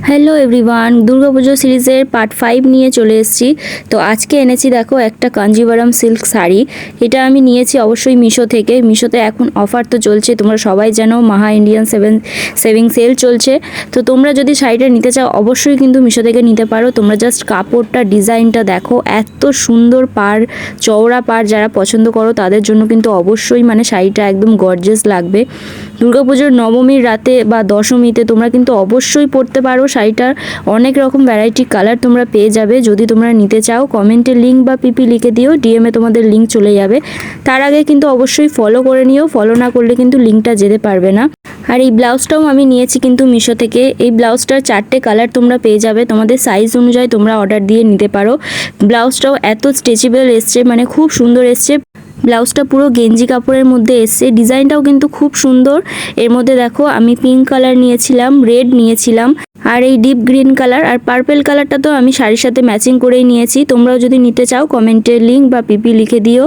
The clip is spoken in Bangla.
হ্যালো এভরিওয়ান, দুর্গাপুজো সিরিজের পার্ট 5 নিয়ে চলে এসেছি। তো আজকে এনেছি দেখো একটা কাঞ্জিভারাম সিল্ক শাড়ি। এটা আমি নিয়েছি অবশ্যই মিশো থেকে। মিশোতে এখন অফার তো চলছে, তোমরা সবাই জানো মাহা ইন্ডিয়ান সেভিং সেল চলছে। তো তোমরা যদি শাড়িটা নিতে চাও অবশ্যই কিন্তু মিশো থেকে নিতে পারো। তোমরা জাস্ট কাপড়টা, ডিজাইনটা দেখো, এত সুন্দর পাড়, চওড়া পাড় যারা পছন্দ করো তাদের জন্য কিন্তু অবশ্যই শাড়িটা একদম গর্জিয়াস লাগবে। দুর্গাপুজোর নবমীর রাতে বা দশমীতে তোমরা কিন্তু অবশ্যই পরতে পারো শাড়িটার। অনেক রকম ভ্যারাইটি কালার তোমরা পেয়ে যাবে। যদি তোমরা নিতে চাও কমেন্টে লিঙ্ক বা পিপি লিখে দিও, ডিএমে তোমাদের লিঙ্ক চলে যাবে। তার আগে কিন্তু অবশ্যই ফলো করে নিও, ফলো না করলে কিন্তু লিঙ্কটা যেতে পারবে না। আর এই ব্লাউজটাও আমি নিয়েছি কিন্তু মিশো থেকে। এই ব্লাউজটার 4টে কালার তোমরা পেয়ে যাবে, তোমাদের সাইজ অনুযায়ী তোমরা অর্ডার দিয়ে নিতে পারো। ব্লাউজটাও এত স্ট্রেচেবল এসছে, খুব সুন্দর এসছে। ব্লাউজটা পুরো গেঞ্জি কাপড়ের মধ্যে এসছে, ডিজাইনটাও কিন্তু খুব সুন্দর। এর মধ্যে দেখো আমি পিঙ্ক কালার নিয়েছিলাম, রেড নিয়েছিলাম, আর এই ডিপ গ্রিন কালার আর পার্পেল কালারটা তো আমি শাড়ির সাথে ম্যাচিং করেই নিয়েছি। তোমরাও যদি নিতে চাও কমেন্টে লিঙ্ক বা পিপি লিখে দিও।